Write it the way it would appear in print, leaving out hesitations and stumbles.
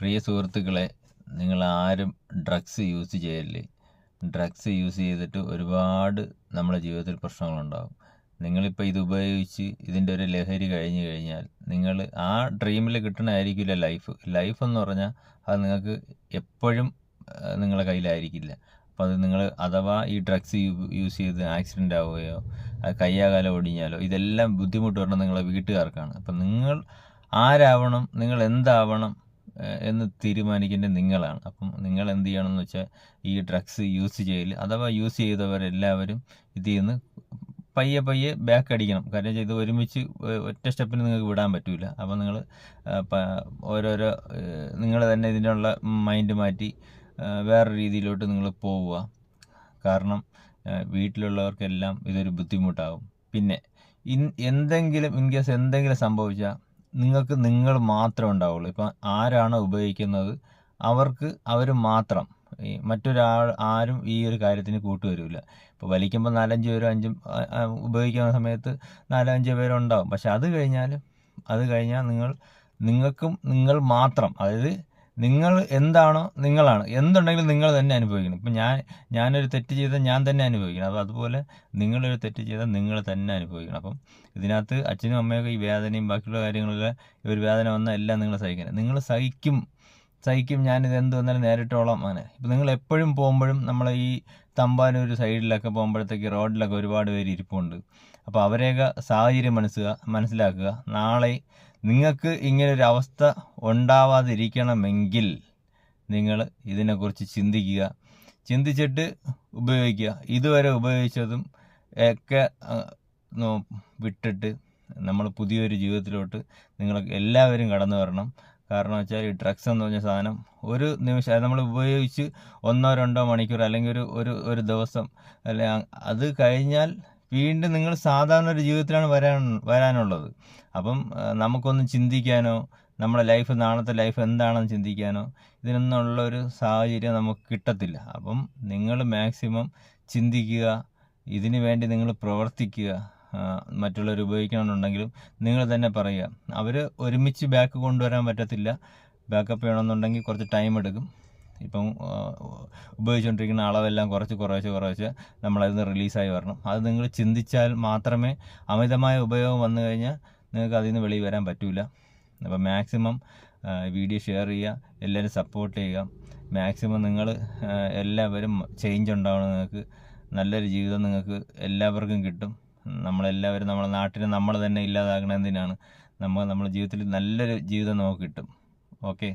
പ്രിയ സുഹൃത്തുക്കളെ, നിങ്ങളാരും drugs use ചെയ്യല്ലേ. ഡ്രഗ്സ് യൂസ് ചെയ്തിട്ട് ഒരുപാട് നമ്മുടെ ജീവിതത്തിൽ പ്രശ്നങ്ങളുണ്ടാകും. നിങ്ങളിപ്പോൾ ഇത് ഉപയോഗിച്ച് ഇതിൻ്റെ ഒരു ലഹരി കഴിഞ്ഞു കഴിഞ്ഞാൽ നിങ്ങൾ ആ ഡ്രീമിൽ കിട്ടണമായിരിക്കില്ല ലൈഫ് എന്ന് പറഞ്ഞാൽ അത് നിങ്ങൾക്ക് എപ്പോഴും നിങ്ങളുടെ കയ്യിലായിരിക്കില്ല. അപ്പോൾ അത് നിങ്ങൾ അഥവാ ഈ ഡ്രഗ്സ് യൂസ് ചെയ്ത് ആക്സിഡൻ്റ് ആവുകയോ കയ്യാകാലം ഒടിഞ്ഞാലോ ഇതെല്ലാം ബുദ്ധിമുട്ട് വരണം നിങ്ങളെ വീട്ടുകാർക്കാണ്. അപ്പം നിങ്ങൾ ആരാവണം, നിങ്ങൾ എന്താവണം എന്ന് തീരുമാനിക്കേണ്ടത് നിങ്ങളാണ്. അപ്പം നിങ്ങൾ എന്ത് ചെയ്യണമെന്ന് വെച്ചാൽ ഈ ഡ്രഗ്സ് യൂസ് ചെയ്യൽ അഥവാ യൂസ് ചെയ്തവരെല്ലാവരും ഇതിൽ നിന്ന് പയ്യെ ബാക്ക് അടിക്കണം. കാര്യം ഇത് ഒരുമിച്ച് ഒറ്റ സ്റ്റെപ്പിന് നിങ്ങൾക്ക് വിടാൻ പറ്റില്ല. അപ്പോൾ നിങ്ങൾ ഓരോരോ നിങ്ങൾ തന്നെ ഇതിനുള്ള മൈൻഡ് മാറ്റി വേറെ രീതിയിലോട്ട് നിങ്ങൾ പോവുക. കാരണം വീട്ടിലുള്ളവർക്കെല്ലാം ഇതൊരു ബുദ്ധിമുട്ടാകും. പിന്നെ എന്തെങ്കിലും ഇൻകേസ് എന്തെങ്കിലും സംഭവിച്ചാൽ നിങ്ങൾക്ക് നിങ്ങൾ മാത്രമേ ഉണ്ടാവുള്ളൂ. ഇപ്പം ആരാണോ ഉപയോഗിക്കുന്നത് അവർ മാത്രം, ഈ മറ്റൊരാൾ ആരും ഈ ഒരു കാര്യത്തിന് കൂട്ടുവരില്ല. ഇപ്പോൾ വലിക്കുമ്പോൾ 4-5 പേരും 5 ഉപയോഗിക്കുന്ന സമയത്ത് 4-5 പേരുണ്ടാവും. പക്ഷെ അത് കഴിഞ്ഞാൽ നിങ്ങൾ മാത്രം, അതായത് നിങ്ങൾ എന്താണോ നിങ്ങളാണ്. എന്തുണ്ടെങ്കിലും നിങ്ങൾ തന്നെ അനുഭവിക്കണം. ഇപ്പം ഞാനൊരു തെറ്റ് ചെയ്താൽ ഞാൻ തന്നെ അനുഭവിക്കണം. അപ്പോൾ അതുപോലെ നിങ്ങളൊരു തെറ്റ് ചെയ്താൽ നിങ്ങൾ തന്നെ അനുഭവിക്കണം. അപ്പം ഇതിനകത്ത് അച്ഛനും അമ്മയൊക്കെ ഈ വേദനയും ബാക്കിയുള്ള കാര്യങ്ങളെല്ലാം ഒരു വേദന വന്നാൽ എല്ലാം നിങ്ങൾ സഹിക്കണം. നിങ്ങൾ സഹിക്കും. ഞാനിത് എന്ത് വന്നാലും നേരിട്ടോളാം. അങ്ങനെ ഇപ്പം നിങ്ങൾ എപ്പോഴും പോകുമ്പോഴും നമ്മളെ ഈ തമ്പാനൂർ സൈഡിലൊക്കെ പോകുമ്പോഴത്തേക്ക് റോഡിലൊക്കെ ഒരുപാട് പേര് ഇരിപ്പുണ്ട്. അപ്പോൾ അവരെയൊക്കെ സാഹചര്യം മനസ്സിലാക്കുക. നാളെ നിങ്ങൾക്ക് ഇങ്ങനൊരു അവസ്ഥ ഉണ്ടാവാതിരിക്കണമെങ്കിൽ നിങ്ങൾ ഇതിനെക്കുറിച്ച് ചിന്തിച്ചിട്ട് ഉപയോഗിക്കുക. ഇതുവരെ ഉപയോഗിച്ചതും ഒക്കെ വിട്ടിട്ട് നമ്മൾ പുതിയൊരു ജീവിതത്തിലോട്ട് നിങ്ങൾ എല്ലാവരും കടന്നു വരണം. കാരണം വെച്ചാൽ ഈ ഡ്രഗ്സ് എന്ന് പറഞ്ഞ സാധനം ഒരു നിമിഷം നമ്മൾ ഉപയോഗിച്ച് 1-2 മണിക്കൂർ അല്ലെങ്കിൽ ഒരു ദിവസം അല്ലെ, അത് കഴിഞ്ഞാൽ വീണ്ടും നിങ്ങൾ സാധാരണ ഒരു ജീവിതത്തിലാണ് വരാനുള്ളത്. അപ്പം നമുക്കൊന്നും ചിന്തിക്കാനോ നമ്മുടെ നാളത്തെ ലൈഫ് എന്താണെന്ന് ചിന്തിക്കാനോ ഇതിനൊന്നുള്ള ഒരു സാഹചര്യം നമുക്ക് കിട്ടത്തില്ല. അപ്പം നിങ്ങൾ മാക്സിമം ചിന്തിക്കുക, ഇതിനു വേണ്ടി നിങ്ങൾ പ്രവർത്തിക്കുക. മറ്റുള്ളവർ ഉപയോഗിക്കണമെന്നുണ്ടെങ്കിലും നിങ്ങൾ തന്നെ പറയുക. അവർ ഒരുമിച്ച് ബാക്ക് കൊണ്ടുവരാൻ പറ്റത്തില്ല. ബാക്കപ്പ് ചെയ്യണമെന്നുണ്ടെങ്കിൽ കുറച്ച് ടൈം എടുക്കും. ഇപ്പം ഉപയോഗിച്ചുകൊണ്ടിരിക്കുന്ന അളവെല്ലാം കുറച്ച് നമ്മളതിന് റിലീസായി വരണം. അത് നിങ്ങൾ ചിന്തിച്ചാൽ മാത്രമേ, അമിതമായ ഉപയോഗം വന്നു കഴിഞ്ഞാൽ നിങ്ങൾക്ക് അതിൽ നിന്ന് വെളിയിൽ വരാൻ പറ്റില്ല. അപ്പോൾ മാക്സിമം വീഡിയോ ഷെയർ ചെയ്യുക, എല്ലാവരും സപ്പോർട്ട് ചെയ്യുക. മാക്സിമം നിങ്ങൾ എല്ലാവരും ചേഞ്ച് ഉണ്ടാവണം. നിങ്ങൾക്ക് നല്ലൊരു ജീവിതം നിങ്ങൾക്ക് എല്ലാവർക്കും കിട്ടും. നമ്മളെല്ലാവരും നമ്മുടെ നാട്ടിനെ നമ്മൾ തന്നെ ഇല്ലാതാക്കണ എന്തിനാണ്? നമ്മുടെ ജീവിതത്തിൽ നല്ലൊരു ജീവിതം നമുക്ക് കിട്ടും. ഓക്കെ.